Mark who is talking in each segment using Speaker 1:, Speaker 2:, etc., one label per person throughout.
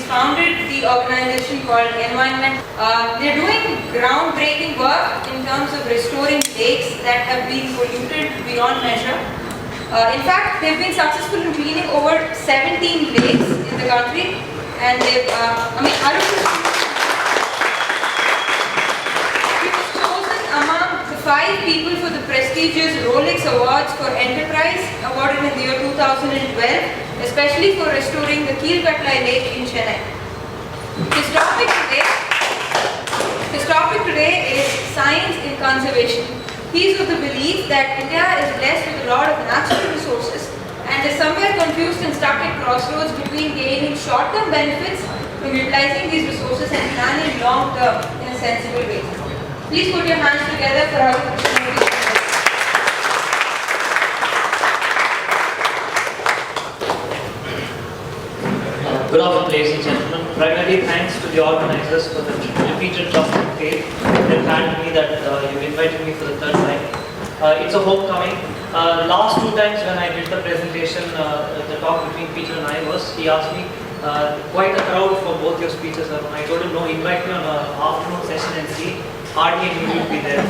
Speaker 1: founded the organization called Environment. They're doing groundbreaking work in terms of restoring lakes that have been polluted beyond measure. In fact, they've been successful in cleaning over 17 lakes in the country, and they've, Arun was chosen among the 5 people for the prestigious Rolex Awards for Enterprise, awarded in the year 2012, especially for restoring the Keelkatlai Lake in Chennai. His topic today is science in conservation. He is of the belief that India is blessed with a lot of natural resources and is somewhere confused and stuck at crossroads between gaining short-term benefits from utilizing these resources and planning long-term in a sensible way. Please put your hands together for Arun.
Speaker 2: Good afternoon, ladies and gentlemen. Primarily thanks to the organizers for the repeated trust and faith. They've handed me that you've invited me for the 3rd time. It's a homecoming. Last 2 times when I did the presentation, the talk between Peter and I was, he asked me, quite a crowd for both your speeches, Arun. I told him, no, invite me on an afternoon session and see. Hardly anyone will be there.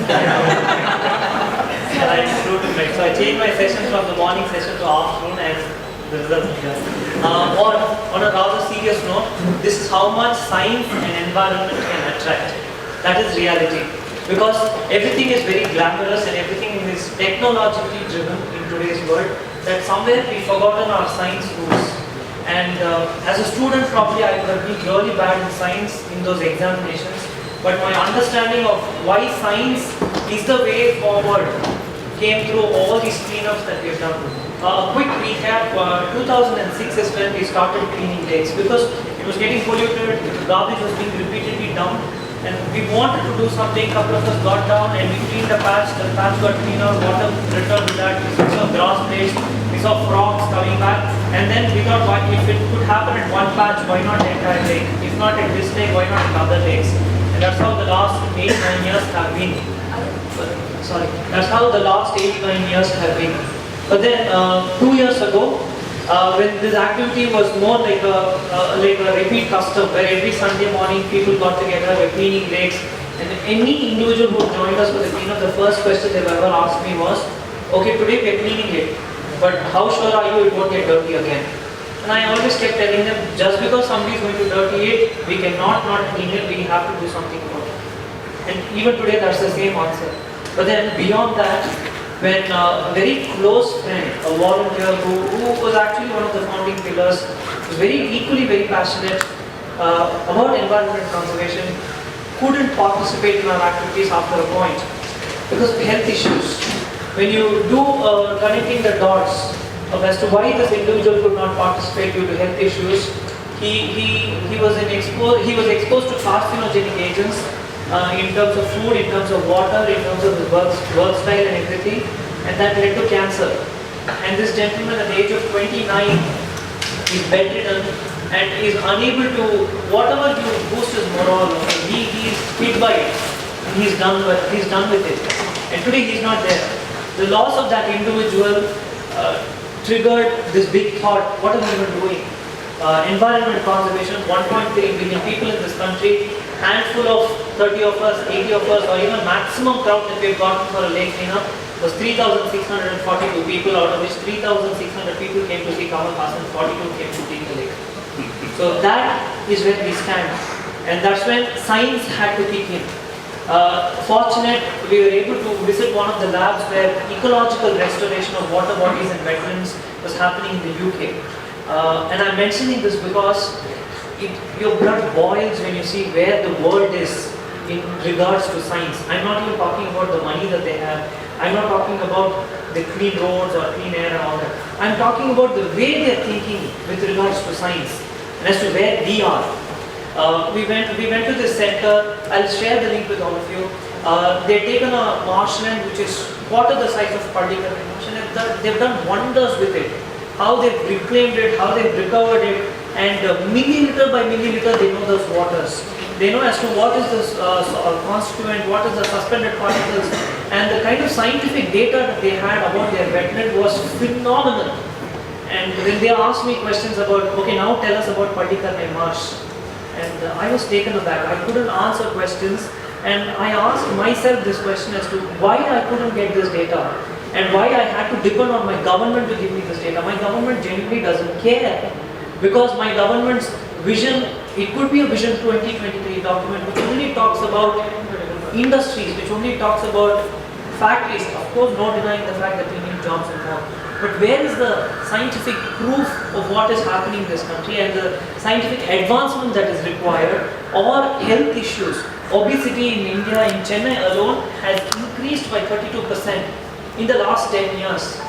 Speaker 2: So I changed my session from the morning session to afternoon, and the result is here. Or on a rather serious note, this is how much science and environment can attract. That is reality. Because everything is very glamorous and everything is technologically driven in today's world, that somewhere we've forgotten our science roots. And as a student, probably I would have been really bad in science in those examinations. But my understanding of why science is the way forward came through all these cleanups that we've done. A quick recap, 2006 is when we started cleaning lakes because it was getting polluted, garbage was being repeatedly dumped, and we wanted to do something. A couple of us got down and we cleaned the patch got cleaner, water returned to that, we saw grass blades, we saw frogs coming back, and then we thought, why, if it could happen at one patch, why not the entire lake? If not at this lake, why not at other lakes? And that's how the last 8-9 years have been. That's how the last 8-9 years have been. But then 2 years ago, when this activity was more like a repeat custom, where every Sunday morning people got together, were cleaning lakes, and any individual who joined us for the cleanup, the first question they've ever asked me was, okay, today we're cleaning it, but how sure are you it won't get dirty again? And I always kept telling them, just because somebody is going to dirty it, we cannot not clean it, we have to do something about it. And even today that's the same answer. But then beyond that, when a very close friend, a volunteer who was actually one of the founding pillars, was equally very passionate about environment conservation, couldn't participate in our activities after a point because of health issues. When you do connecting the dots as to why this individual could not participate due to health issues, he was exposed to carcinogenic agents. In terms of food, in terms of water, in terms of his work style and everything, and that led to cancer. And this gentleman at the age of 29 is bedridden and is unable to, whatever you boost his morale, he is hit by it. He's done with it. And today he's not there. The loss of that individual triggered this big thought, what are we even doing? Environment conservation, 1.3 billion people in this country, handful of 30 of us, 80 of us, or even maximum crowd that we've gotten for a lake cleanup was 3,642 people, out of which 3,600 people came to see Kamal Hassan, 42 came to clean the lake. So that is where we stand, and that's when science had to kick in. Fortunate, we were able to visit one of the labs where ecological restoration of water bodies and wetlands was happening in the UK. And I'm mentioning this because your blood boils when you see where the world is in regards to science. I'm not even talking about the money that they have. I'm not talking about the clean roads or clean air and all that. I'm talking about the way they're thinking with regards to science and as to where we are. We went to this center. I'll share the link with all of you. They've taken a marshland which is quarter the size of Pardikar marshland, and they've done wonders with it. How they've reclaimed it, how they've recovered it, and milliliter by milliliter they know those waters. They know as to what is this constituent, what is the suspended particles, and the kind of scientific data that they had about their wetland was phenomenal. And when they asked me questions about, okay, now tell us about Pallikarnai Marsh. And I was taken aback. I couldn't answer questions. And I asked myself this question as to why I couldn't get this data and why I had to depend on my government to give me this data. My government genuinely doesn't care, because my government's vision, it could be a Vision 2023 document which only talks about industries, which only talks about factories. Of course, no denying the fact that we need jobs and more. But where is the scientific proof of what is happening in this country and the scientific advancement that is required, or health issues? Obesity in India, in Chennai alone, has increased by 32% in the last 10 years.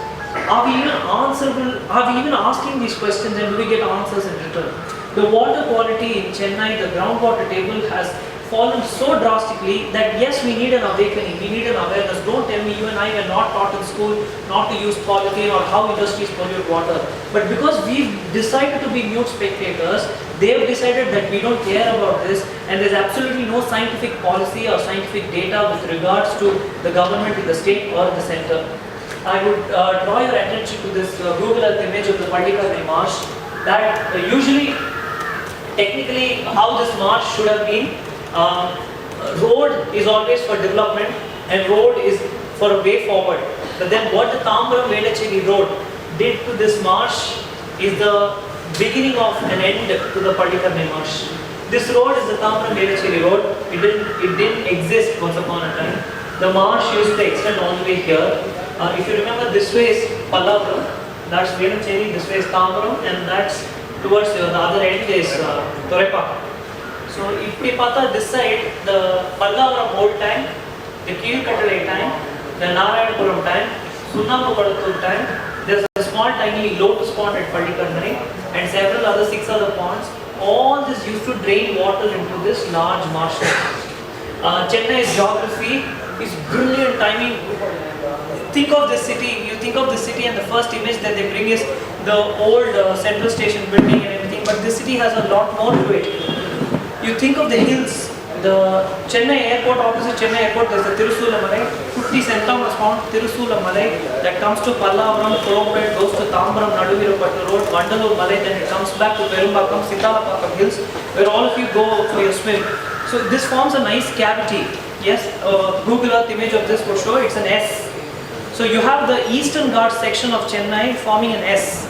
Speaker 2: Are we even answerable? Are we even asking these questions, and do we get answers in return? The water quality in Chennai, the groundwater table has fallen so drastically that yes, we need an awakening, we need an awareness. Don't tell me you and I were not taught in school not to use polythene or how industries pollute water. But because we've decided to be mute spectators, they've decided that we don't care about this, and there's absolutely no scientific policy or scientific data with regards to the government in the state or the center. I would draw your attention to this Google Earth image of the Pallikarnai Marsh, that usually, technically, how this marsh should have been. Road is always for development and road is for a way forward. But then what the Tambaram Velacheri road did to this marsh is the beginning of an end to the Pallikarnai Marsh. This road is the Tambaram Velacheri road. It didn't exist once upon a time. The marsh used to extend all the way here. If you remember, this way is Polamaa, that's Velacheri, this way is Tambaram, and that's towards the other end is Thoraipakkam. So if we pata this side, the Pallavaram old tank, the Keelkattalai tank, the Narayanapuram tank, Sunnapukodattur tank, there's a small tiny lotus pond at Pallikarnai and several other 6 other ponds. All this used to drain water into this large marsh. Chennai's geography is brilliant. I mean, think of this city, you think of the city and the first image that they bring is the old central station building and everything, but this city has a lot more to it. You think of the hills, the Chennai airport, opposite Chennai airport, there's the Tirusulamalai. Kutti Centam was found, Tirusulamalai, that comes to Pallavaram, Kolopet, goes to Tambaram, Naduvirapattu Road, Vandalur Malai, then it comes back to Perumbakkam, Sitalapakkam Hills, where all of you go for your swim. So this forms a nice cavity. Yes, Google Earth image of this will show it's an S. So you have the Eastern Ghats section of Chennai forming an S.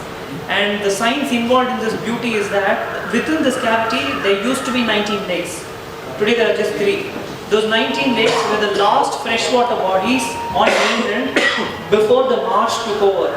Speaker 2: And the science involved in this beauty is that within this cavity there used to be 19 lakes. Today there are just 3. Those 19 lakes were the last freshwater bodies on mainland before the marsh took over.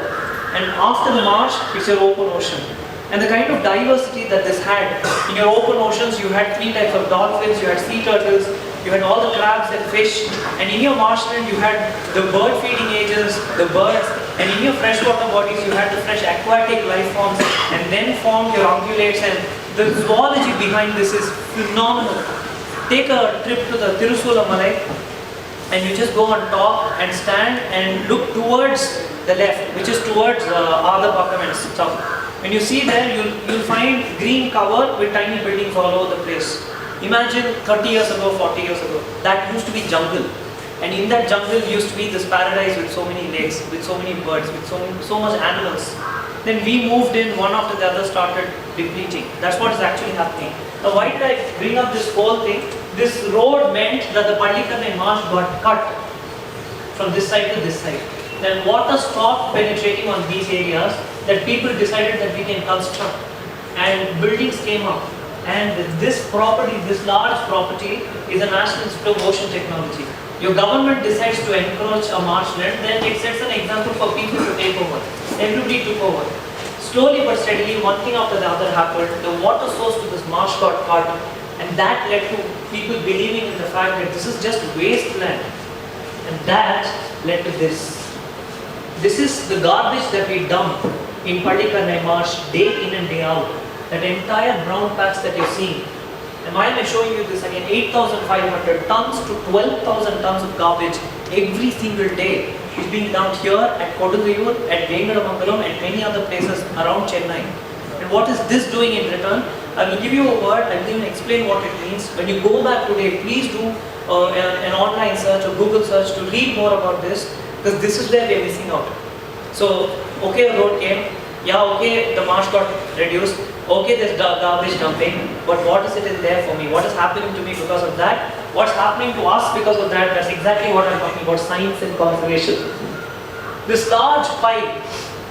Speaker 2: And after the marsh, it's your open ocean. And the kind of diversity that this had, in your open oceans you had 3 types of dolphins, you had sea turtles, you had all the crabs and fish, and in your marshland you had the bird feeding agents, the birds, and in your freshwater bodies you had the fresh aquatic life forms, and then formed your ungulates, and the zoology behind this is phenomenal. Take a trip to the Tirusulamalai and you just go on top and stand and look towards the left, which is towards Adhapakkam and stuff. When you see there, you'll find green cover with tiny buildings all over the place. Imagine 30 years ago, 40 years ago, that used to be jungle. And in that jungle used to be this paradise with so many lakes, with so many birds, with so much animals. Then we moved in, one after the other started depleting. That's what is actually happening. Now why did I bring up this whole thing? This road meant that the Pallikarnai marsh got cut from this side to this side. Then water stopped penetrating on these areas, that people decided that we can construct. And buildings came up. And this property, this large property, is a National Institute of Ocean Technology. Your government decides to encroach a marshland, then it sets an example for people to take over. Everybody took over. Slowly but steadily, one thing after the other happened. The water source to this marsh got cut, and that led to people believing in the fact that this is just wasteland. And that led to this. This is the garbage that we dump in Pallikarnai Marsh day in and day out. That entire brown patch that you're seeing. And why am I showing you this again? 8,500 tons to 12,000 tons of garbage every single day is being dumped here at Kodungayur, at Vengadamangalam, and many other places around Chennai. And what is this doing in return? I will give you a word, I will even explain what it means. When you go back today, please do an online search or Google search to read more about this, because this is where we are missing out. So, okay, a road came, Yeah, okay, the marsh got reduced. Okay, there's garbage dumping. But what is it in there for me? What is happening to me because of that? What's happening to us because of that? That's exactly what I'm talking about, science and conservation. This large pile,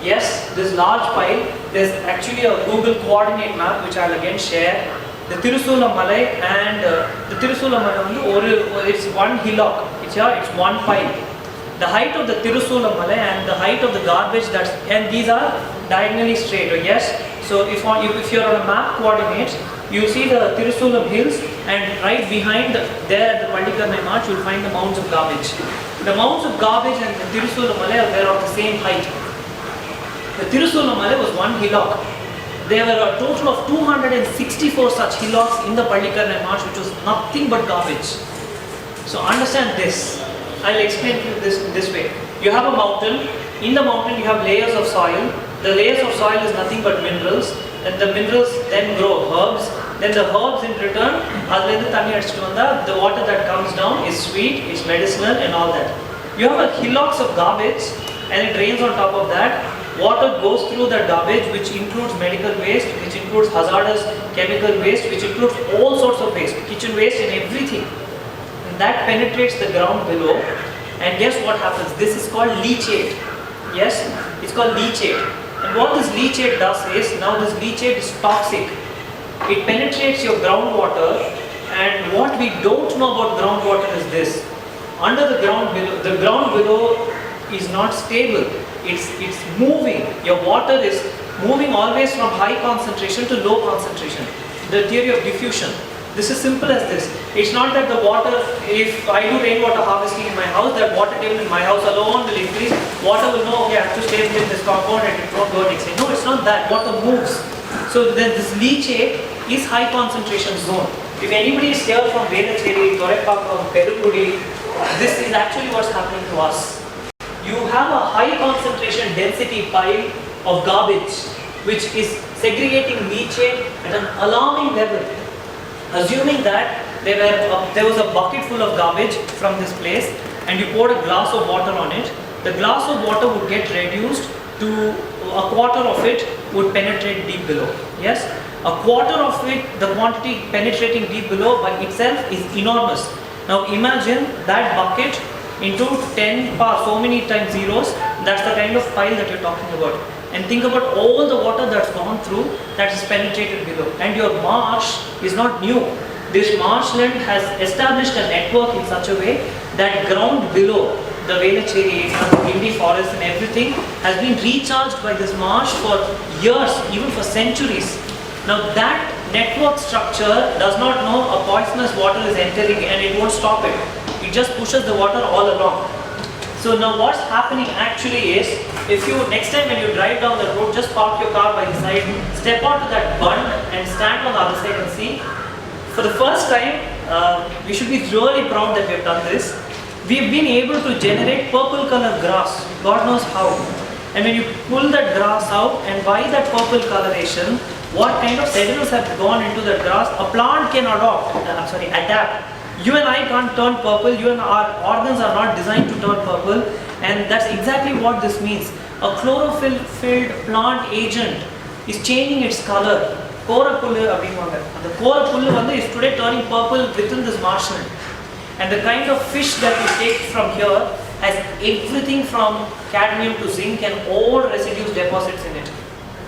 Speaker 2: yes, this large pile, there's actually a Google coordinate map which I'll again share. The Tirusula Malai and the Tirusula Malai, it's one hillock, it's one pile. The height of the Tirusula Malai and the height of the garbage and these are diagonally straight, yes. So if you're on a map coordinates, you see the Tirusula hills and right behind there at the Pallikarnai March you'll find the mounds of garbage. The mounds of garbage and the Tirusula Malai were of the same height. The Tirusula Malai was one hillock. There were a total of 264 such hillocks in the Pallikarnai March, which was nothing but garbage. So understand this. I'll explain to you this way. You have a mountain. In the mountain you have layers of soil. The layers of soil is nothing but minerals. And the minerals then grow herbs. Then the herbs in return, the water that comes down is sweet, it's medicinal and all that. You have a hillocks of garbage and it rains on top of that. Water goes through that garbage, which includes medical waste, which includes hazardous chemical waste, which includes all sorts of waste, kitchen waste and everything. And that penetrates the ground below. And guess what happens? This is called leachate. Yes, it's called leachate. And what this leachate does is, now this leachate is toxic. It penetrates your groundwater, and what we don't know about groundwater is this. Under the ground below is not stable. It's moving. Your water is moving always from high concentration to low concentration. The theory of diffusion. This is simple as this. It's not that the water, if I do rainwater harvesting in my house, that water table in my house alone will increase. Water will know, okay, I have to stay within this compound and it won't go next day. No, it's not that. Water moves. So then this leachate is high concentration zone. If anybody is here from Velacheri, Thorepakam, Perugudi, this is actually what's happening to us. You have a high concentration density pile of garbage which is segregating leachate at an alarming level. Assuming that there was a bucket full of garbage from this place and you poured a glass of water on it, the glass of water would get reduced to a quarter of it would penetrate deep below. Yes? A quarter of it, the quantity penetrating deep below by itself is enormous. Now imagine that bucket into 10 power, so many times zeros, that's the kind of pile that you're talking about. And think about all the water that's gone through that is penetrated below. And your marsh is not new. This marshland has established a network in such a way that ground below, the Velacheri, the Gindi forest and everything has been recharged by this marsh for years, even for centuries. Now that network structure does not know a poisonous water is entering and it won't stop it. It just pushes the water all along. So now what's happening actually is, if you next time when you drive down the road, just park your car by the side, step onto that bund and stand on the other side and see. For the first time, we should be really proud that we have done this. We've been able to generate purple color grass, God knows how. And when you pull that grass out and by that purple coloration, what kind of sediments have gone into the grass, a plant can adapt. You and I can't turn purple, our organs are not designed to turn purple, and that's exactly what this means. A chlorophyll-filled plant agent is changing its color. The Korapullu is today turning purple within this marshland. And the kind of fish that we take from here has everything from cadmium to zinc and all residues deposits in it.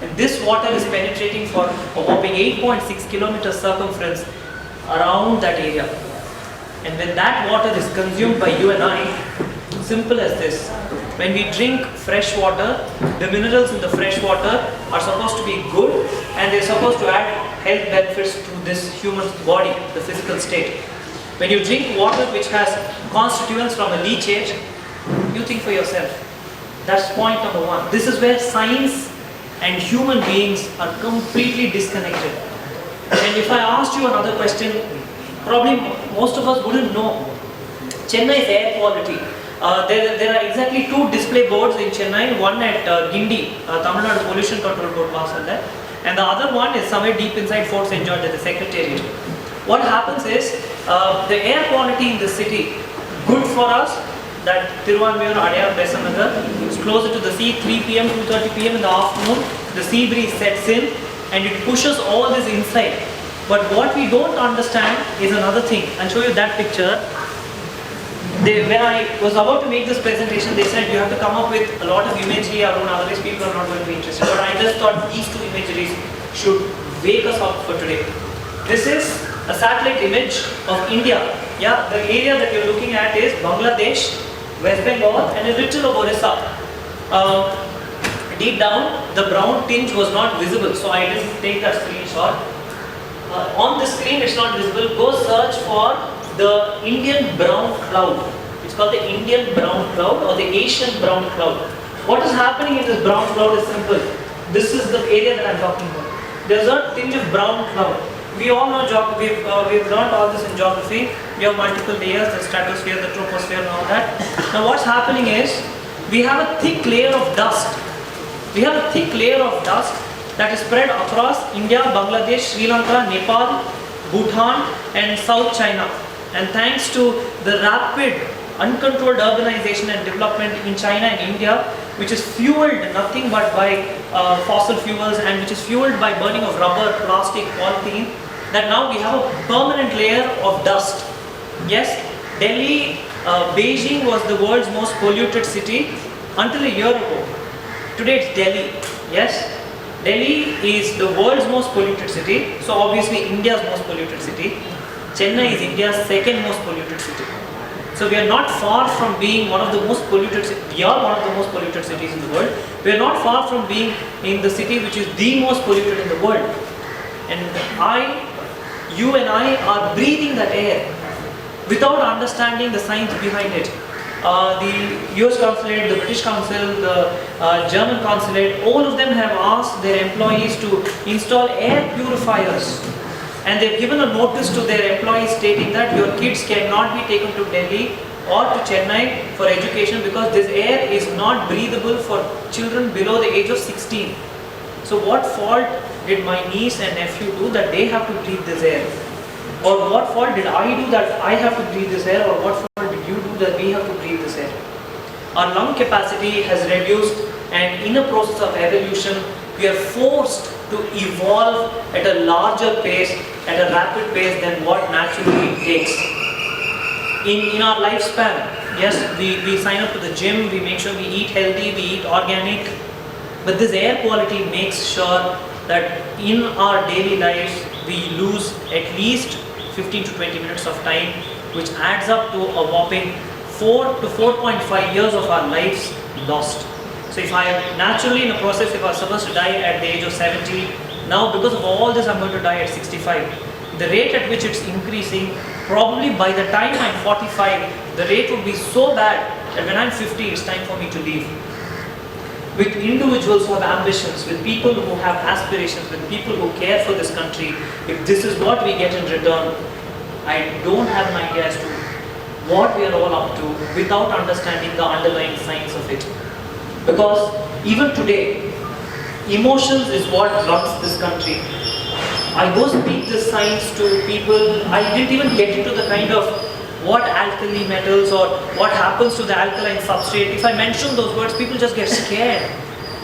Speaker 2: And this water is penetrating for a whopping 8.6 kilometers circumference around that area. And when that water is consumed by you and I, simple as this, when we drink fresh water, the minerals in the fresh water are supposed to be good and they're supposed to add health benefits to this human body, the physical state. When you drink water which has constituents from a leachate, you think for yourself. That's point number one. This is where science and human beings are completely disconnected. And if I asked you another question, probably most of us wouldn't know. Chennai's air quality. There are exactly two display boards in Chennai, one at Gindi, Tamil Nadu Pollution Control Board, and the other one is somewhere deep inside Fort St. George at the Secretariat. What happens is, the air quality in the city, good for us, that Tiruvanmiyur, Adyar, Besanagar, is closer to the sea, 3 p.m., 2:30 p.m. in the afternoon, the sea breeze sets in and it pushes all this inside. But what we don't understand is another thing. I'll show you that picture. When I was about to make this presentation, they said you have to come up with a lot of imagery, Arun, otherwise people are not going to be interested. But I just thought these two imageries should wake us up for today. This is a satellite image of India. Yeah, the area that you're looking at is Bangladesh, West Bengal, and a little of Orissa. Deep down, the brown tinge was not visible, so I didn't take that screenshot. On the screen, it's not visible. Go search for the Indian brown cloud. It's called the Indian brown cloud or the Asian brown cloud. What is happening in this brown cloud is simple. This is the area that I'm talking about. There's a tinge of brown cloud. We all know geography, we've learned all this in geography. We have multiple layers, the stratosphere, the troposphere and all that. Now what's happening is, we have a thick layer of dust. We have a thick layer of dust that is spread across India, Bangladesh, Sri Lanka, Nepal, Bhutan and South China. And thanks to the rapid, uncontrolled urbanization and development in China and India, which is fueled nothing but by fossil fuels and which is fueled by burning of rubber, plastic, polythene, that now we have a permanent layer of dust. Yes, Delhi, Beijing was the world's most polluted city until a year ago. Today it's Delhi. Yes, Delhi is the world's most polluted city, so obviously India's most polluted city. Chennai is India's second most polluted city. So we are not far from being one of the most polluted cities. We are one of the most polluted cities in the world. We are not far from being in the city which is the most polluted in the world. And you and I are breathing that air without understanding the science behind it. The US consulate, the British council, the German consulate, all of them have asked their employees to install air purifiers. And they've given a notice to their employees stating that your kids cannot be taken to Delhi or to Chennai for education because this air is not breathable for children below the age of 16. So what fault did my niece and nephew do that they have to breathe this air? Or what fault did I do that I have to breathe this air? Or what fault did you do that we have to breathe this air? Our lung capacity has reduced, and in a process of evolution, we are forced to evolve at a larger pace, at a rapid pace than what naturally it takes. In our lifespan, yes, we sign up to the gym, we make sure we eat healthy, we eat organic, but this air quality makes sure that in our daily lives, we lose at least 15 to 20 minutes of time, which adds up to a whopping 4 to 4.5 years of our lives lost. So if I am naturally in a process, if I was supposed to die at the age of 70, now because of all this I'm going to die at 65. The rate at which it's increasing, probably by the time I'm 45, the rate would be so bad that when I'm 50, it's time for me to leave. With individuals who have ambitions, with people who have aspirations, with people who care for this country, if this is what we get in return, I don't have an idea as to what we are all up to without understanding the underlying science of it. Because even today, emotions is what runs this country. I go speak this science to people, I didn't even get into the kind of what alkali metals or what happens to the alkaline substrate. If I mention those words, people just get scared.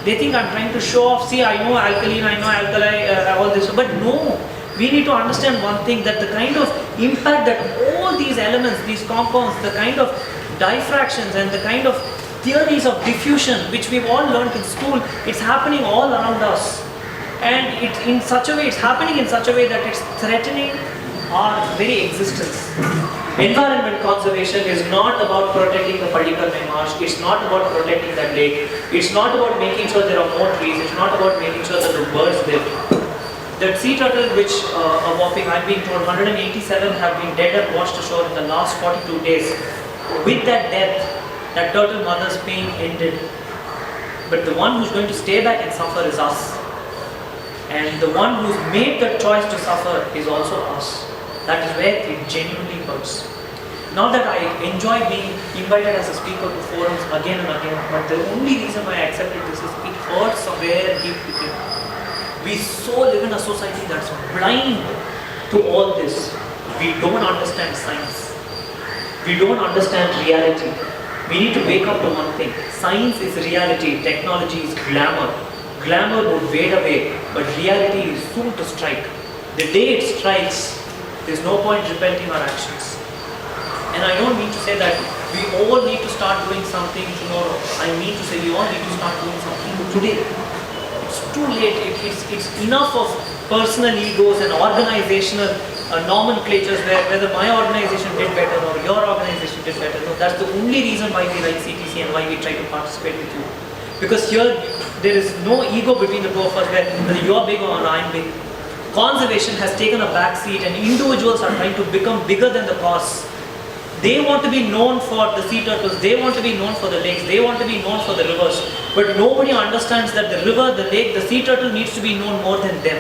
Speaker 2: They think I'm trying to show off, see I know alkaline, I know alkali, all this, but no. We need to understand one thing, that the kind of impact that all these elements, these compounds, the kind of diffractions and the kind of theories of diffusion which we've all learned in school, it's happening all around us. And it's happening in such a way that it's threatening our very existence. Environment conservation is not about protecting the Padikkal marsh, it's not about protecting that lake, it's not about making sure there are more trees, it's not about making sure that the birds live. That sea turtle which a whopping, I'm being told, 187 have been dead and washed ashore in the last 42 days. With that death, that turtle mother's pain ended. But the one who's going to stay back and suffer is us. And the one who's made the choice to suffer is also us. That is where it genuinely hurts. Not that I enjoy being invited as a speaker to forums again and again, but the only reason why I accepted this is it hurts somewhere deep within. We so live in a society that's blind to all this. We don't understand science. We don't understand reality. We need to wake up to one thing. Science is reality, technology is glamour. glamour would fade away, but reality is soon to strike. The day it strikes, there's no point repenting our actions. And I don't mean to say that we all need to start doing something tomorrow. I mean to say we all need to start doing something today. It's too late. It's enough of personal egos and organizational nomenclatures where whether my organization did better or your organization did better. No, that's the only reason why we like CTC and why we try to participate with you. Because here there is no ego between the two of us where whether you're big or I'm big. Conservation has taken a back seat and individuals are trying to become bigger than the cause. They want to be known for the sea turtles, they want to be known for the lakes, they want to be known for the rivers. But nobody understands that the river, the lake, the sea turtle needs to be known more than them.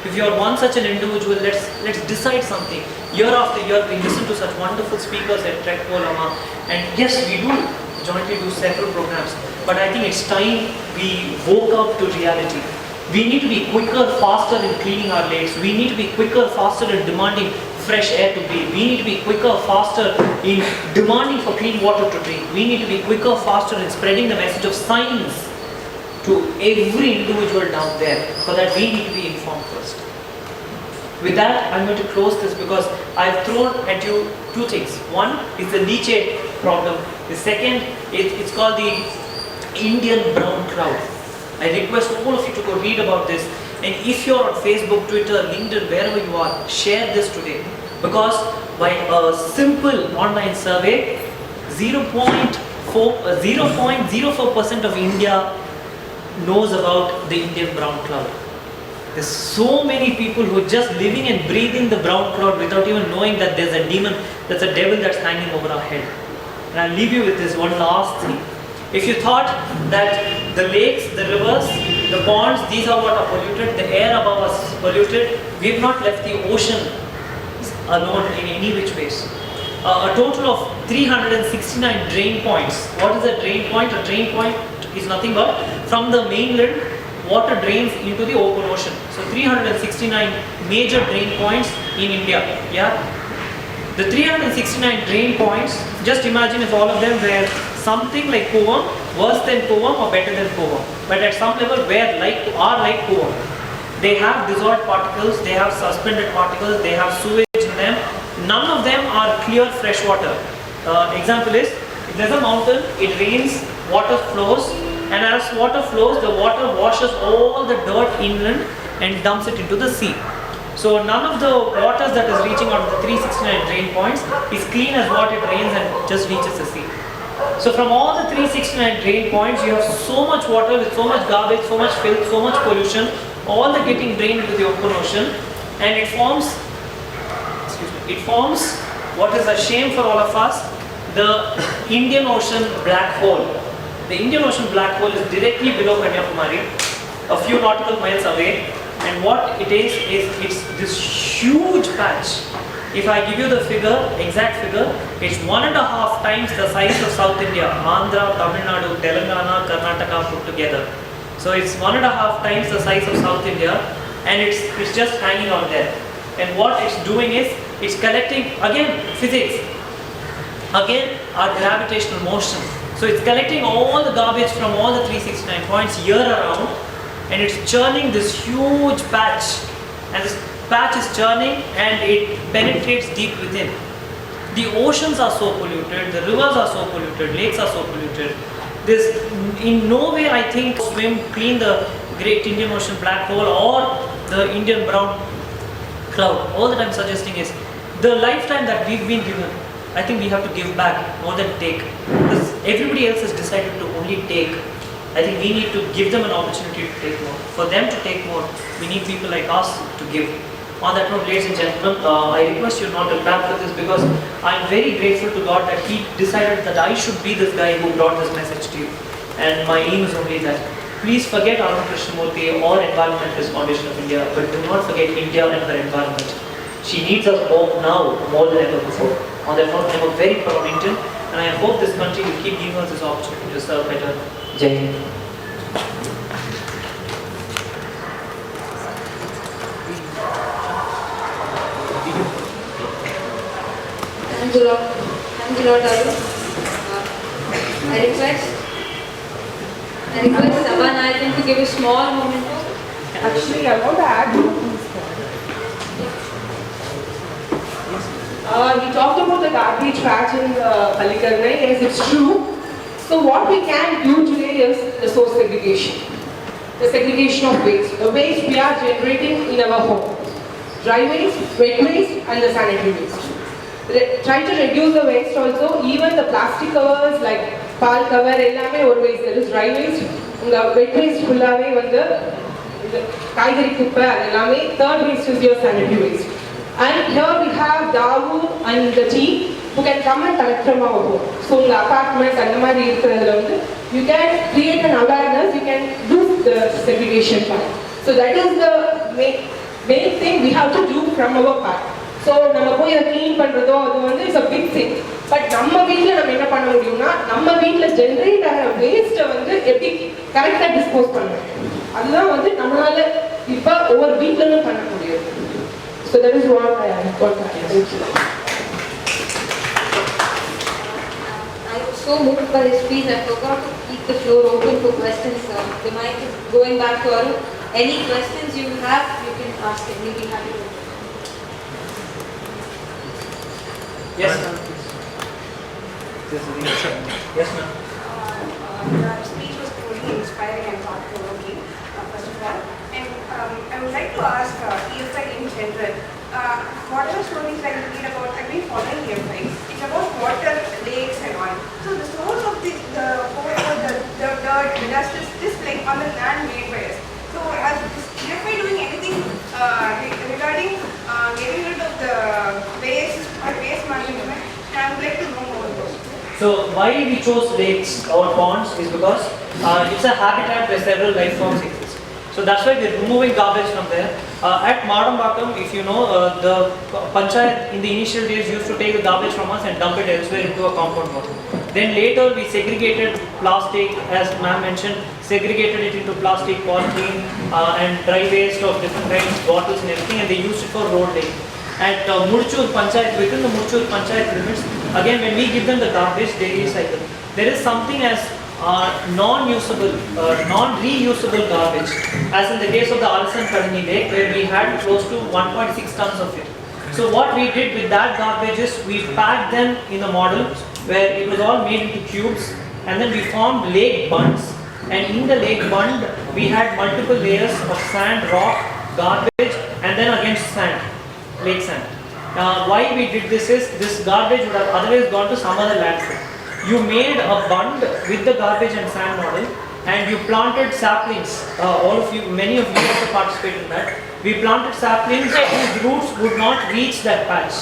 Speaker 2: If you are one such an individual, let's decide something. Year after year, we listen to such wonderful speakers at Trek Polamaa, and yes, we do jointly do several programs. But I think it's time we woke up to reality. We need to be quicker, faster in cleaning our lakes. We need to be quicker, faster in demanding fresh air to breathe. We need to be quicker, faster in demanding for clean water to drink. We need to be quicker, faster in spreading the message of science to every individual down there, so that we need to be informed first. With that, I'm going to close this because I've thrown at you two things. One is the leachate problem. The second, it's called the Indian brown cloud. I request all of you to go read about this. And if you're on Facebook, Twitter, LinkedIn, wherever you are, share this today. Because by a simple online survey, 0.04% of India knows about the Indian brown cloud. There's so many people who are just living and breathing the brown cloud without even knowing that there's a demon, there's a devil that's hanging over our head. And I'll leave you with this one last thing. If you thought that the lakes, the rivers, the ponds, these are what are polluted, the air above us is polluted, we've not left the ocean alone in any which ways. A total of 369 drain points. What is a drain point? A drain point is nothing but from the mainland, water drains into the open ocean. So 369 major drain points in India. Yeah. The 369 drain points, just imagine if all of them were something like Kuvam, worse than Kuvam or better than Kuvam. But at some level are like Kuvam. They have dissolved particles, they have suspended particles, they have sewage in them. None of them are clear fresh water. Example is, if there's a mountain, it rains, water flows, and as water flows, the water washes all the dirt inland and dumps it into the sea. So none of the waters that is reaching out of the 369 drain points is clean as what it rains and just reaches the sea. So from all the 369 drain points, you have so much water with so much garbage, so much filth, so much pollution, all the getting drained into the open ocean, and it forms what is a shame for all of us, the Indian Ocean black hole. The Indian Ocean black hole is directly below Kanyakumari, a few nautical miles away, and what it is it's this huge patch. If I give you the figure, exact figure, it's 1.5 times the size of South India, Andhra, Tamil Nadu, Telangana, Karnataka put together. So it's 1.5 times the size of South India, and it's just hanging out there. And what it's doing is, it's collecting, again, physics, again, our gravitational motion. So it's collecting all the garbage from all the 369 points year around, and it's churning this huge patch. And this patch is churning and it penetrates deep within. The oceans are so polluted, the rivers are so polluted, lakes are so polluted. There's in no way, I think, swim, clean the Great Indian Ocean black hole or the Indian brown cloud. All that I'm suggesting is, the lifetime that we've been given, I think we have to give back more than take. Because everybody else has decided to only take. I think we need to give them an opportunity to take more. For them to take more, we need people like us to give. On that note, ladies and gentlemen, I request you not to clap for this, because I'm very grateful to God that He decided that I should be this guy who brought this message to you. And my aim is only that. Please forget Arun Krishnamurthy or Environmentalist Foundation of India, but do not forget India and her environment. She needs us all now more than ever before. On that note, I'm a very proud Indian, and I hope this country will keep giving us this opportunity to serve better. Jai Hind.
Speaker 1: Thank you, Lord. Thank you, Lord Arun. I I request Saban to give a small moment.
Speaker 3: Actually, I want to add one thing. He talked about the garbage patch in Palikarnai. Yes, it's true. So what we can do today is resource segregation. The segregation of waste. The waste we are generating in our home. Dry waste, wet waste and the sanitary waste. Try to reduce the waste also. Even the plastic covers like pal cover, ellame or waste. There is dry waste. The wet waste fullave vandu kaigari kuppa ellame. Third waste is your sanitary waste. And here we have Davu and the team who can come and collect from our home. So in the apartments and the you can create an awareness, you can do the segregation part. So that is the main thing we have to do from our part. So நம்ம போய் அதை clean பண்றதோ அது வந்து it's a big thing. But நம்ம வீட்ல நம்ம என்ன பண்ண முடியும்னா நம்ம வீட்ல ஜெனரேட் ஆகிற வேஸ்ட்டை வந்து எப்படி கரெக்டாக டிஸ்போஸ் பண்ணணும் அதுதான் வந்து நம்மளால இப்போ ஒவ்வொரு வீட்லயும் பண்ண முடியும். So that is what I got.
Speaker 1: I was so moved by his speech, I forgot to keep the floor open for questions. The mic is going back to Arun. Any questions you have, you can ask him. We'll be happy to.
Speaker 2: Yes, ma'am. Yes, ma'am.
Speaker 4: Your speech was truly inspiring and thought-provoking, first of all. And I would like to ask EFI in general, whatever stories that you read about, I've been following EFI. It's about water, lakes and all. So the source of the dirt, the dust is just like on the land made by us. So is EFI doing anything regarding getting rid of the waste or waste management? And I would like to know more about it.
Speaker 2: So why we chose lakes or ponds is because it's a habitat where several life forms exist. So that's why we're removing garbage from there. At Madambakam, if you know, the panchayat in the initial days used to take the garbage from us and dump it elsewhere into a compound wall. Then later we segregated plastic, as ma'am mentioned, segregated it into plastic, polythene and dry waste of different kinds, bottles and everything, and they used it for road laying. At Murchur Panchayat, within the Murchur Panchayat limits, again when we give them the garbage, they recycle. There is something as non-usable, non-reusable garbage, as in the case of the Arun Kadani Lake, where we had close to 1.6 tons of it. So what we did with that garbage is we packed them in a model where it was all made into cubes, and then we formed lake bunds, and in the lake bund we had multiple layers of sand, rock, garbage, and then again sand, lake sand. Why we did this is this garbage would have otherwise gone to some other landfill. You made a bund with the garbage and sand model, and you planted saplings. All of you, many of you also participated in that. We planted saplings whose roots would not reach that patch,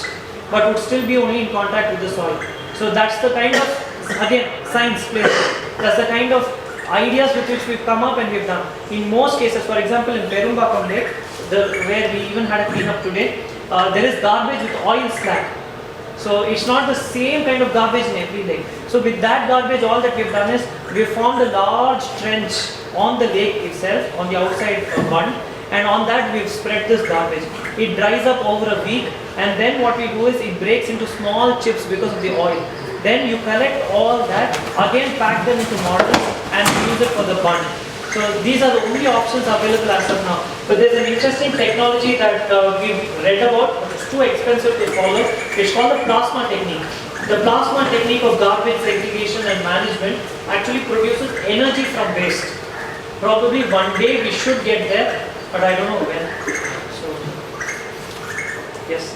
Speaker 2: but would still be only in contact with the soil. So that's the kind of, again, science plays. That's the kind of ideas with which we've come up and we've done. In most cases, for example, in Perumbakam Lake, where we even had a cleanup today, there is garbage with oil slag. So it's not the same kind of garbage in every lake. So with that garbage, all that we've done is we've formed a large trench on the lake itself, on the outside bund, and on that we've spread this garbage. It dries up over a week, and then what we do is it breaks into small chips because of the oil. Then you collect all that, again pack them into models and use it for the bund. So these are the only options available as of now. But there's an interesting technology that we've read about, but it's too expensive to follow. It's called the plasma technique. The plasma technique of garbage segregation and management actually produces energy from waste. Probably one day we should get there, but I don't know when. So, yes.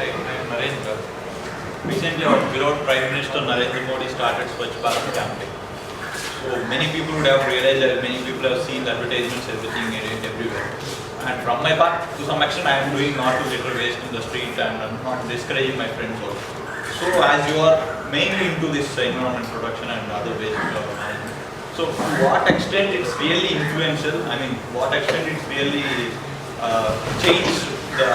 Speaker 5: Hi, I'm Narendra. Recently, our beloved Prime Minister Narendra Modi started Swachh Bharat campaign. So many people would have realized that many people have seen the advertisements, everything everywhere. And from my part, to some extent, I am doing not to litter waste in the street, and I'm not discouraging my friends also. So as you are mainly into this environment production and other waste management, so to what extent it's really influential? I mean, what extent it's really changed the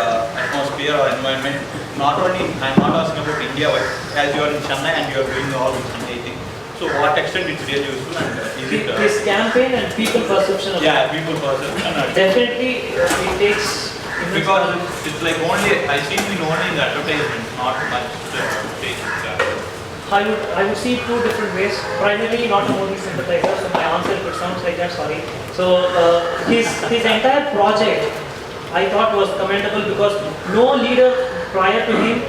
Speaker 5: atmosphere or environment? Not only, I'm not asking about India, but as you are in Chennai and you are doing all this Chennai thing. So what extent it's really useful, and is it
Speaker 2: this campaign and people perception of
Speaker 5: people perception
Speaker 2: definitely it takes
Speaker 5: because it's like only I seen it only in the advertisement, not much takes.
Speaker 2: I would see two different ways. Primarily not a Modi sympathizer, so my answer if it sounds like that, sorry. So his entire project I thought was commendable because no leader prior to him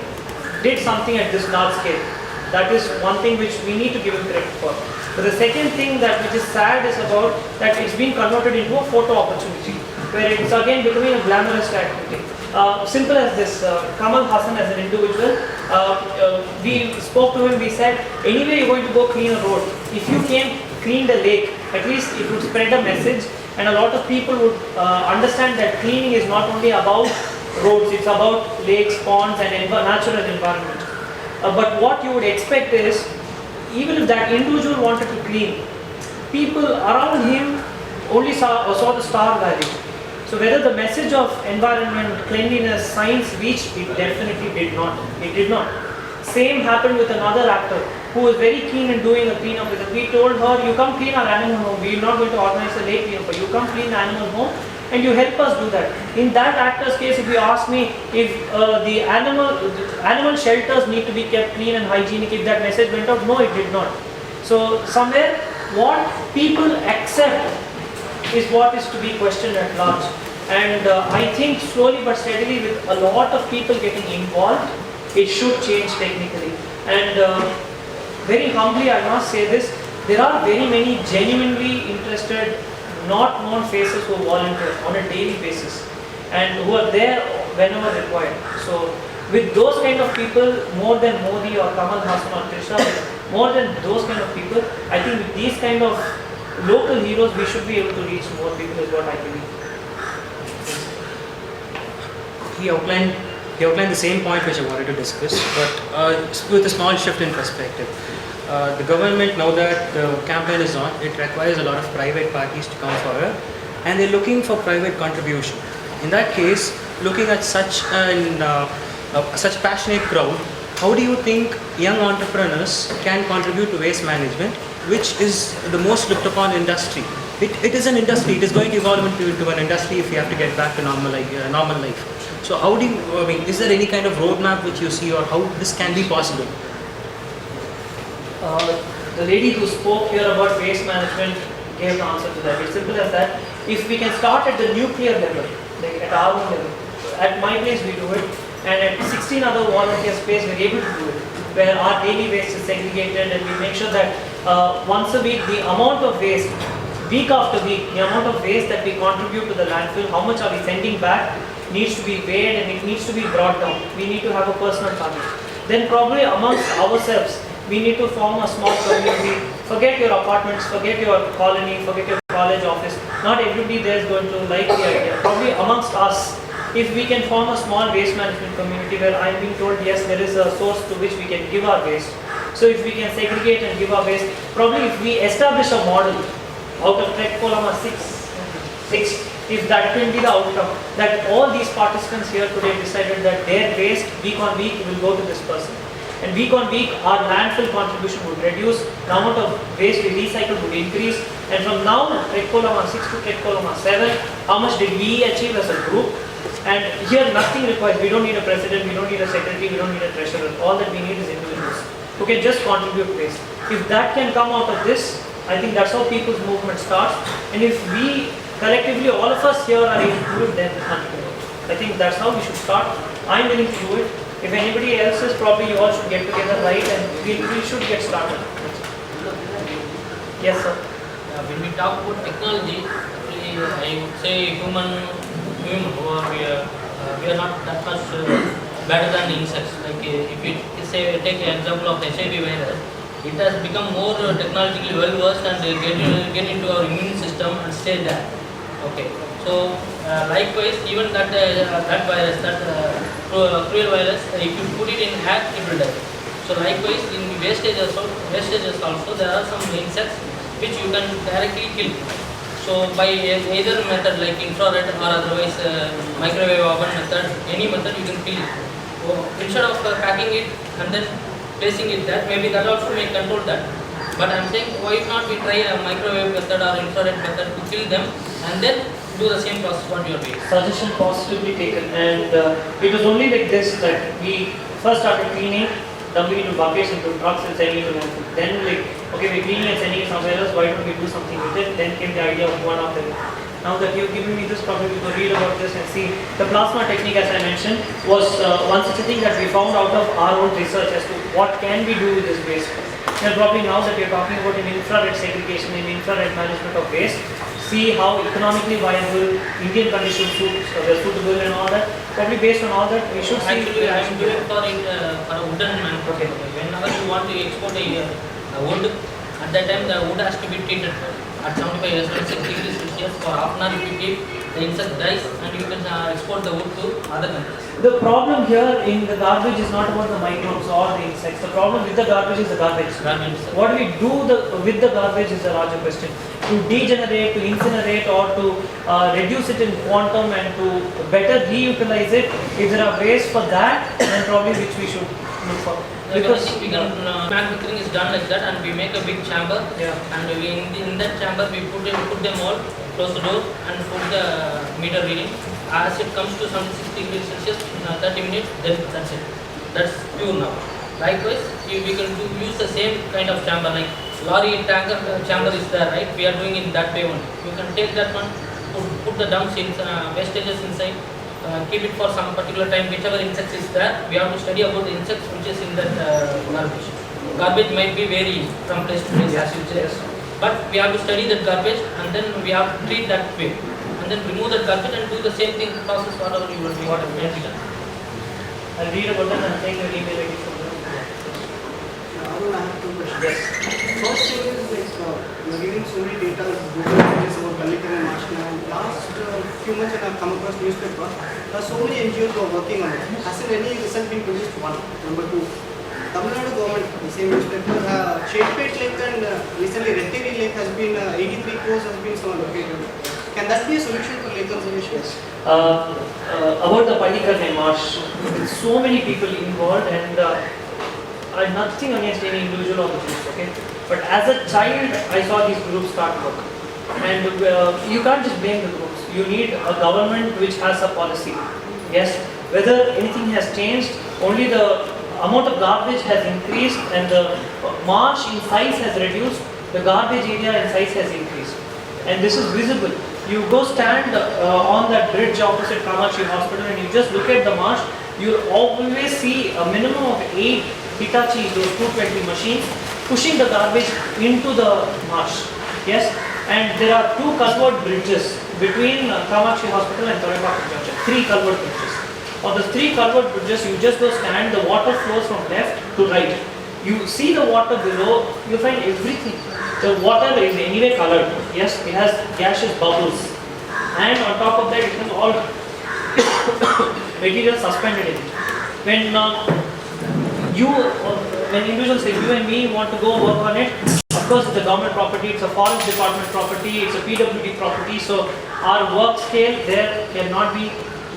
Speaker 2: did something at this large scale. That is one thing which we need to give him credit for. But the second thing which is sad is about that it's been converted into a photo opportunity, where it's again becoming a glamorous activity. Simple as this, Kamal Hassan as an individual, we spoke to him, we said, anyway you're going to go clean a road. If you came clean the lake, at least it would spread a message and a lot of people would understand that cleaning is not only about roads, it's about lakes, ponds and natural environment. But what you would expect is, even if that individual wanted to clean, people around him only saw the star value. So whether the message of environment, cleanliness, science reached, it definitely did not. It did not. Same happened with another actor who was very keen in doing a cleanup with us. We told her, you come clean our animal home. We are not going to organize a lake cleanup, but you come clean the animal home and you help us do that. In that actor's case, if you ask me if the animal shelters need to be kept clean and hygienic, if that message went out, no, it did not. So somewhere, what people accept is what is to be questioned at large. And I think slowly but steadily, with a lot of people getting involved, it should change technically. And very humbly, I must say this, there are very many genuinely interested, not known faces who volunteer on a daily basis and who are there whenever required. So with those kind of people, more than Modi or Kamal Hassan or Krishna, more than those kind of people, I think with these kind of local heroes, we should be able to reach more people is what I believe.
Speaker 6: He outlined the same point which I wanted to discuss, but with a small shift in perspective. The government, now that the campaign is on, it requires a lot of private parties to come forward and they're looking for private contribution. In that case, looking at such passionate crowd, how do you think young entrepreneurs can contribute to waste management, which is the most looked upon industry? It is an industry, it is going to evolve into an industry if you have to get back to normal life. So how do you, is there any kind of roadmap which you see or how this can be possible?
Speaker 2: The lady who spoke here about waste management gave the answer to that. It's simple as that. If we can start at the nuclear level, like at Arun level, at my place we do it, and at 16 other volunteer space we're able to do it, where our daily waste is segregated and we make sure that once a week the amount of waste, week after week, the amount of waste that we contribute to the landfill, how much are we sending back, needs to be weighed and it needs to be brought down. We need to have a personal target. Then probably amongst ourselves, we need to form a small community. Forget your apartments, forget your colony, forget your college office. Not everybody there is going to like the idea. Probably amongst us, if we can form a small waste management community where I'm being told, yes, there is a source to which we can give our waste. So if we can segregate and give our waste, probably if we establish a model out of Polamaa 6, if that can be the outcome, that all these participants here today decided that their waste week on week will go to this person. And week on week, our landfill contribution would reduce, the amount of waste we recycle would increase. And from now, Polamaa 6 to Polamaa 7, how much did we achieve as a group? And here nothing requires, we don't need a president, we don't need a secretary, we don't need a treasurer. All that we need is individuals who can just contribute waste. If that can come out of this, I think that's how people's movement starts. And if we collectively, all of us here are able to do it, then I think that's how we should start. I'm willing to do it. If anybody else is, probably you all should get together, right, and we should get started. Yes, sir.
Speaker 7: When we talk about technology, I would say human, we are not that much better than insects. Like if you say take an example of HIV virus, it has become more technologically well versed and get into our immune system and stay there. Okay. So likewise, even that virus, cruel virus, if you put it in air, it will die. So likewise, in wastages also, there are some insects which you can directly kill. So by either method like infrared or otherwise microwave oven method, any method you can kill it. So instead of packing it and then placing it there, maybe that also may control that. But I'm saying, why not we try a microwave method or infrared method to kill them and then do the same process what you are doing.
Speaker 2: Suggestion positively taken, and it was only like this that we first started cleaning. dumping into buckets, into trucks and sending it to landfill. Then like, okay, we're cleaning and sending it somewhere else, why don't we do something with it? Then came the idea of one of them. Now that you've given me this, probably we could read about this and see. The plasma technique, as I mentioned, was one such a thing that we found out of our own research as to what can we do with this waste. And probably now that we're talking about an infrared segregation, an infrared management of waste, see how economically viable Indian conditions are suitable and all that. Probably based on all that, we should see.
Speaker 7: Actually, I am doing for a wooden manufacturing. Whenever you want to export a wood, at that time the wood has to be treated at 75 years degrees Celsius for half an hour. If you keep, the insect dies and you can export the wood to other countries.
Speaker 2: The problem here in the garbage is not about the microbes or the insects. The problem with the garbage is the garbage. What do we do with the garbage is a larger question. To degenerate, to incinerate, or to reduce it in quantum and to better reutilize it. If there are ways for that, then probably which we should look for.
Speaker 7: Because manufacturing is done like that, and we make a big chamber, and in that chamber we put them all, close the door and put the meter reading. As it comes to 76 degrees Celsius in 30 minutes, then that's it. That's pure now. Likewise, we can use the same kind of chamber, like lorry tanker chamber is there, right? We are doing in that way only. You can take that one, put the dumps in, wastages inside, keep it for some particular time, whichever insect is there. We have to study about the insects which is in that garbage. Garbage might be vary from place to place, as you say. But we have to study that garbage, and then we have to treat that way, and then remove that garbage and do the same thing process whatever you want to do.
Speaker 2: I'll read about that and take your email ID from them.
Speaker 8: Arun, I have two questions.
Speaker 2: Yes.
Speaker 8: First thing is like you're giving so many data, Google images about Palikan and Marshall. Last few months when I've come across newspaper, there are so many NGOs who are working on it. Hasn't any result been produced? One. Number two, Tamil Nadu government, the same newspaper, Chetpet Lake and recently Retteri Lake has been 83 crores has been so allocated. Can that be a solution for lake conservation?
Speaker 2: About the Palikan marsh, so many people involved, and I'm nothing against any individual or the groups, okay? But as a child, I saw these groups start work. And you can't just blame the groups. You need a government which has a policy. Yes, whether anything has changed, only the amount of garbage has increased and the marsh in size has reduced, the garbage area in size has increased. And this is visible. You go stand on that bridge opposite Kamachi Hospital and you just look at the marsh, you'll always see a minimum of 8 Hitachi, those 220 machines, pushing the garbage into the marsh. Yes, and there are 2 culvert bridges between Kamachi Hospital and Torrebakam Junction. 3 culvert bridges. On the 3 culvert bridges, you just go stand, the water flows from left to right. You see the water below, you find everything. The water is anyway colored. Yes, it has gaseous bubbles. And on top of that, it has all material suspended in it. When when individuals say you and me want to go work on it, of course it's a government property, it's a forest department property, it's a PWD property, so our work scale there cannot be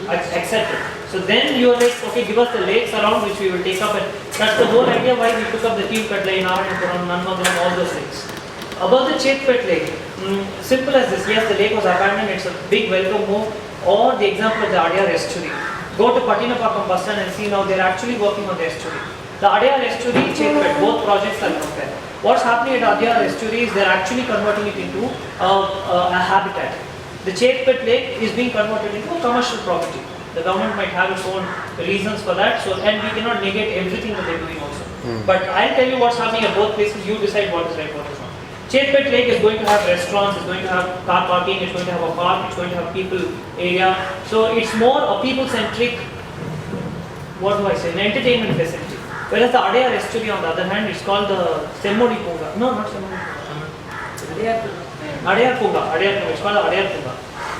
Speaker 2: accepted. So then you are like, okay, give us the lakes around which we will take up, and that's the whole idea why we took up the Team Kadla in Arun, Nanmagaram, all those lakes. About the Chetpet Lake, simple as this, yes, the lake was abandoned, it's a big welcome move, or the example of the Adyar estuary. Go to Patinapakam bus stand and see now they're actually working on the estuary. The Adyar estuary, Chetpet, both projects are compared. What's happening at Adyar estuary is they're actually converting it into a habitat. The Chetpet Lake is being converted into a commercial property. The government might have its own reasons for that, so and we cannot negate everything that they're doing also. But I'll tell you what's happening at both places, you decide what is right, what is wrong. Chetpet Lake is going to have restaurants, it's going to have car parking, it's going to have a park, it's going to have people area. So it's more a people-centric, what do I say, an entertainment facility. Whereas the Adyar estuary on the other hand, it's called the Semmodi Punga. No, not Semmodi Punga. Adyar Punga, it's called the Adyar Punga.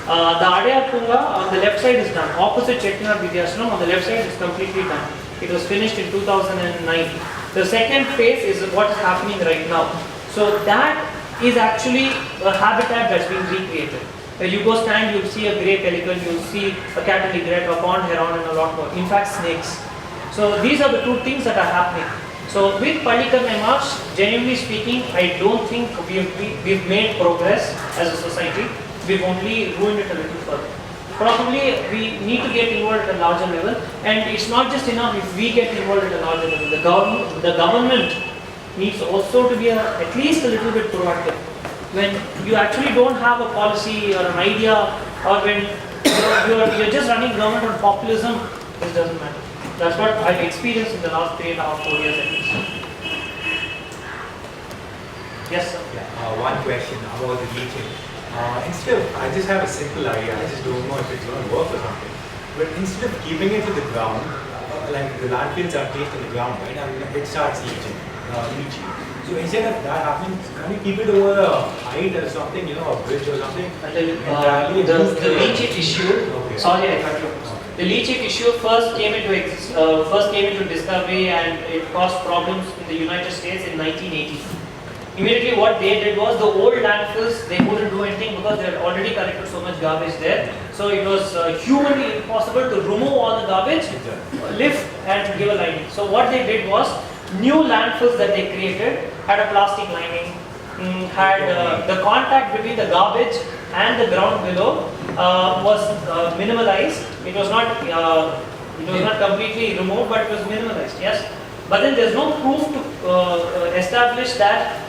Speaker 2: The Adyar Punga on the left side is done. Opposite Chettinad Vidyashram on the left side is completely done. It was finished in 2009. The second phase is what is happening right now. So that is actually a habitat that's been recreated. Where you go stand, you'll see a grey pelican, you'll see a cat and egret, a pond heron, and a lot more. In fact, snakes. So these are the 2 things that are happening. So with Palikan Marsh, genuinely speaking, I don't think we've made progress as a society. We've only ruined it a little further. probably we need to get involved at a larger level, and it's not just enough if we get involved at a larger level. The government needs also to be at least a little bit proactive. When you actually don't have a policy or an idea, or when you're just running government on populism, this doesn't matter. That's what I've experienced in the last 3.5, 4 years at least. Yes, sir.
Speaker 9: Yeah, one question about the leaching. Instead of, I just have a simple idea, I just don't know if it's going to work or something. But instead of keeping it to the ground, like the landfills are placed in the ground, right, and it starts leaching. So instead of that happening, can you keep it over a height or something, you know, a bridge or something?
Speaker 2: The leachate issue.
Speaker 9: Okay.
Speaker 2: Sorry, I cut you. The leachate issue first came into discovery, and it caused problems in the United States in 1980. Immediately what they did was, the old landfills, they couldn't do anything because they had already collected so much garbage there. So it was humanly impossible to remove all the garbage, lift and give a lining. So what they did was, new landfills that they created had a plastic lining, had the contact between the garbage and the ground below was minimalized. It was not completely removed, but it was minimalized. Yes, but then there's no proof to establish that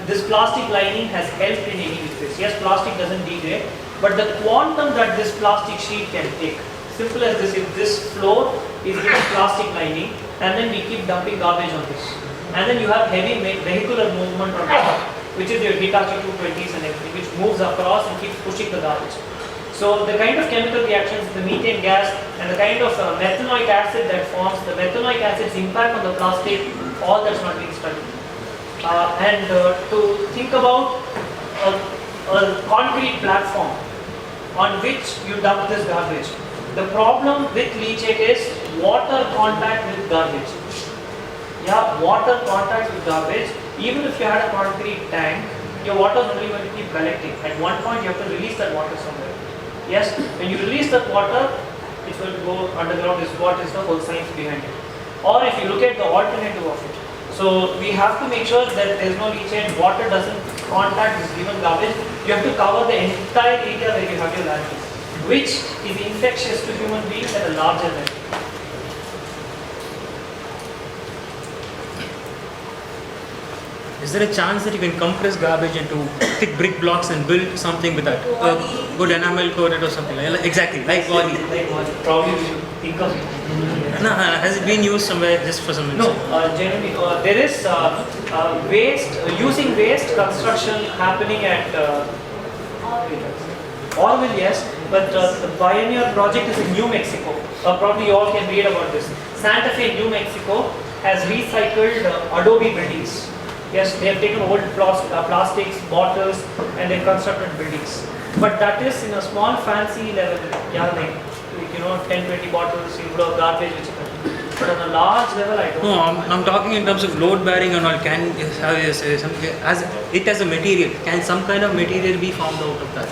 Speaker 2: this plastic lining has helped in any way. Yes, plastic doesn't degrade, but the quantum that this plastic sheet can take, simple as this, if this floor is given plastic lining, and then we keep dumping garbage on this, and then you have heavy vehicular movement on top, which is your Hitachi 220s and everything, which moves across and keeps pushing the garbage. So the kind of chemical reactions, the methane gas, and the kind of methanoic acid that forms, the methanoic acid's impact on the plastic, all that's not being studied. To think about a concrete platform on which you dump this garbage. The problem with leachate is water contact with garbage. Yeah, water contact with garbage. Even if you had a concrete tank, your water is only going to keep collecting. At one point, you have to release that water somewhere. Yes, when you release that water, it's going to go underground. Is what is the whole science behind it. Or if you look at the alternative of it. So we have to make sure that there is no leachate, water doesn't contact this given garbage. You have to cover the entire area where you have your landfill, which is infectious to human beings at a larger level.
Speaker 6: Is there a chance that you can compress garbage into thick brick blocks and build something with that? Good enamel coated or something like that? Exactly, like Wally.
Speaker 2: Probably we should think of it.
Speaker 6: No, has it been used somewhere just for some reason?
Speaker 2: No, generally there is using waste construction happening at Orville, yes, but the pioneer project is in New Mexico. Probably you all can read about this. Santa Fe, New Mexico has recycled adobe buildings. Yes, they have taken old plastics, bottles, and they constructed buildings. But that is in a small fancy level, yeah, like 10-20 bottles, you put garbage, which but on a large level, I don't know.
Speaker 6: I'm talking in terms of load bearing and all. Can as it as a material, can some kind of material be formed out of that?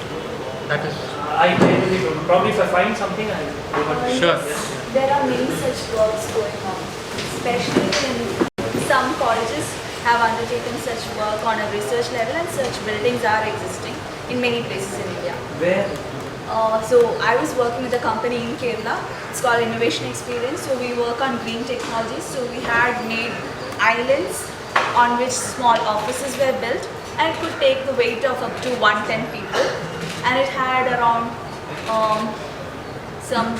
Speaker 6: That is.
Speaker 2: I generally don't. Probably if I find something, I'll go on.
Speaker 6: Sure.
Speaker 10: Yes, there are many such works going on, especially in some colleges have undertaken such work on a research level, and such buildings are existing in many places in India.
Speaker 2: Where?
Speaker 10: So I was working with a company in Kerala. It's called Innovation Experience. So we work on green technologies. So we had made islands on which small offices were built, and it could take the weight of up to 110 people. And it had around some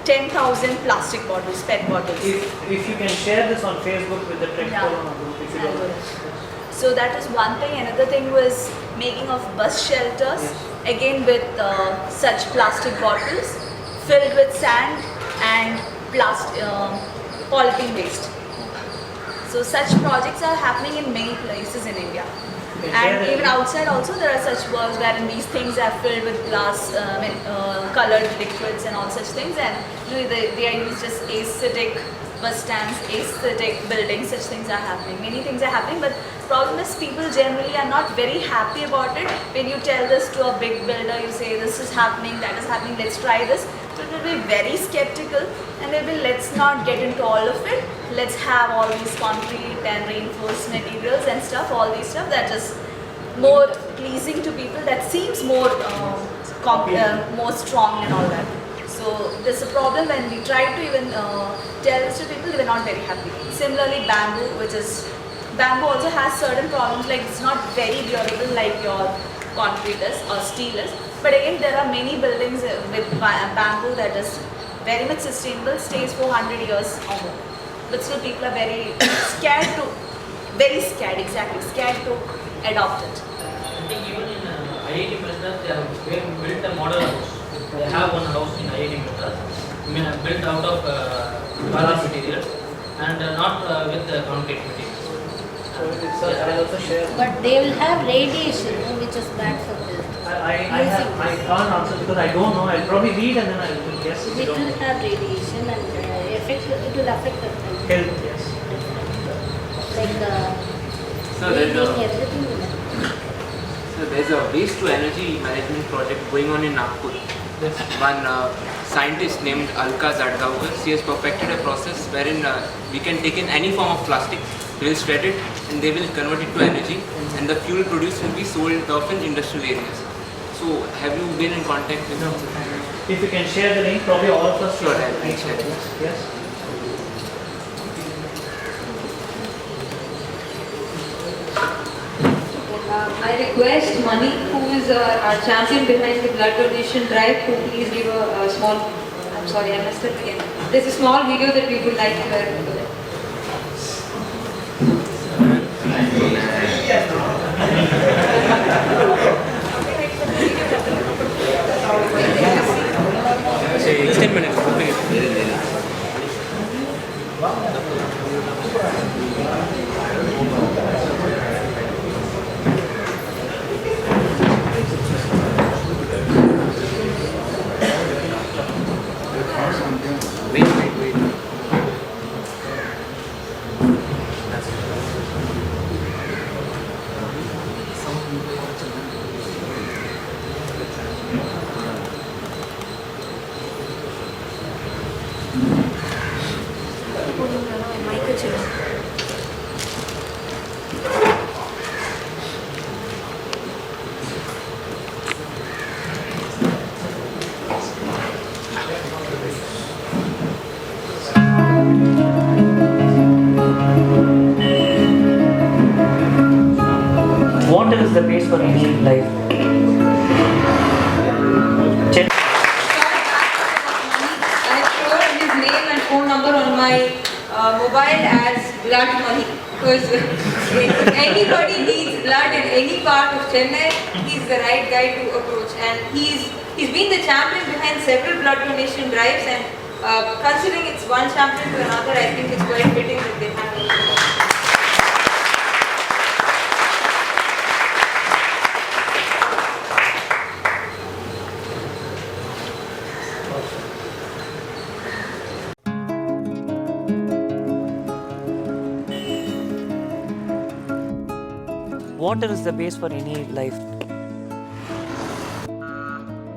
Speaker 10: 10,000 plastic bottles, PET bottles.
Speaker 2: If you can share this on Facebook with the Trek Polamaa group, if you don't mind.
Speaker 10: So that was one thing. Another thing was making of bus shelters, again with such plastic bottles filled with sand and polythene waste. So such projects are happening in many places in India. And even outside also there are such works wherein these things are filled with glass, colored liquids and all such things, and they are used as aesthetic bus stands, aesthetic buildings. Such things are happening. Many things are happening, but problem is people generally are not very happy about it. When you tell this to a big builder, you say this is happening, that is happening, let's try this. So it will be very skeptical, and they will, let's not get into all of it. Let's have all these concrete and reinforced materials and stuff, all these stuff that is more pleasing to people, that seems more more strong and all that. So there's a problem when we try to even tell this to people, they're not very happy. Similarly, bamboo also has certain problems, like it's not very durable like your concrete is or steel is. But again, there are many buildings with bamboo that is very much sustainable, stays for 100 years or more. But still people are very scared to adopt it.
Speaker 7: I think even in IIT Madras, they have built a model house. They have one house in IIT Madras, built out of glass materials and not with concrete materials.
Speaker 2: I'll also share.
Speaker 11: But they will have radiation, which is bad for health.
Speaker 2: I can't answer because I don't know. I'll probably read and then I will guess.
Speaker 11: It will have radiation and it will affect the health.
Speaker 2: Health, yes.
Speaker 11: Like
Speaker 12: So there's
Speaker 11: everything will
Speaker 12: So there's a waste to energy management project going on in Nagpur. One scientist named Alka Zadgaonkar, she has perfected a process wherein we can take in any form of plastic. They will shred it and they will convert it to energy, and the fuel produced will be sold off in industrial areas. So have you been in contact with them?
Speaker 2: If you can share the link, probably all of us.
Speaker 12: Sure, I'll share it.
Speaker 2: Yes.
Speaker 1: I request Mani, who is our champion behind the blood donation drive, to please give a small, I'm sorry, I messed up again. There's a small video that we would like to hear.
Speaker 6: Extend minutes.
Speaker 12: Wait.
Speaker 2: Water is the base for any life.
Speaker 1: I have stored his name and phone number on my mobile as blood money, because if anybody needs blood in any part of Chennai, he's the right guy to approach, and he's been the champion behind several blood donation drives, and considering it's one champion to another, I think it's quite fitting that they have.
Speaker 2: Water is the base for any life.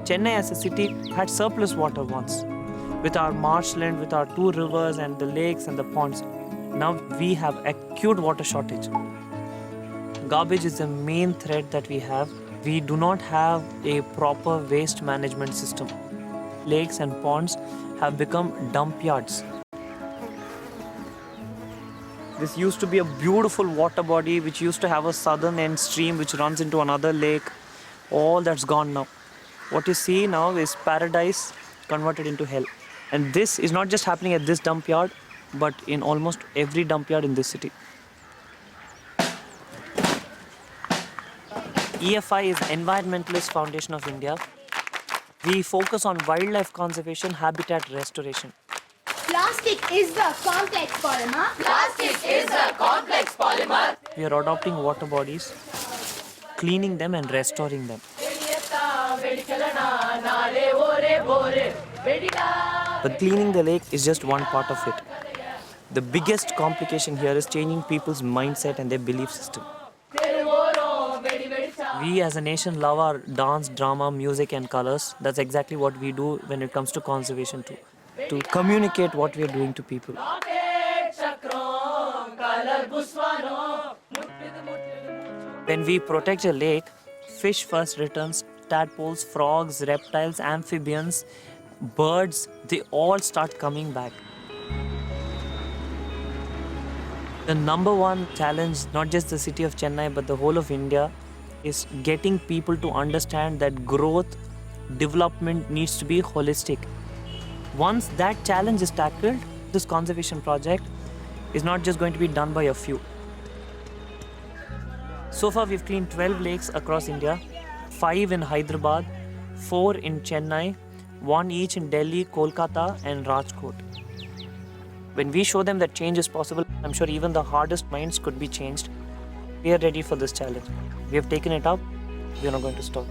Speaker 2: Chennai as a city had surplus water once. With our marshland, with our 2 rivers and the lakes and the ponds, now we have acute water shortage. Garbage is the main threat that we have. We do not have a proper waste management system. Lakes and ponds have become dump yards. This used to be a beautiful water body which used to have a southern end stream which runs into another lake. All that's gone now. What you see now is paradise converted into hell. And this is not just happening at this dump yard, but in almost every dump yard in this city. EFI is Environmentalist Foundation of India. We focus on wildlife conservation, habitat restoration.
Speaker 11: Plastic is the complex polymer. Plastic is a complex polymer.
Speaker 2: We are adopting water bodies, cleaning them and restoring them. But cleaning the lake is just one part of it. The biggest complication here is changing people's mindset and their belief system. We as a nation love our dance, drama, music and colors. That's exactly what we do when it comes to conservation too. To communicate what we are doing to people. When we protect a lake, fish first returns
Speaker 13: tadpoles, frogs, reptiles, amphibians, birds, they all start coming back. The number one challenge, not just the city of Chennai but the whole of India, is getting people to understand that growth, development needs to be holistic. Once that challenge is tackled, this conservation project is not just going to be done by a few. So far we've cleaned 12 lakes across India, 5 in Hyderabad, 4 in Chennai, 1 each in Delhi, Kolkata and Rajkot. When we show them that change is possible, I'm sure even the hardest minds could be changed. We are ready for this challenge. We have taken it up. We are not going to stop.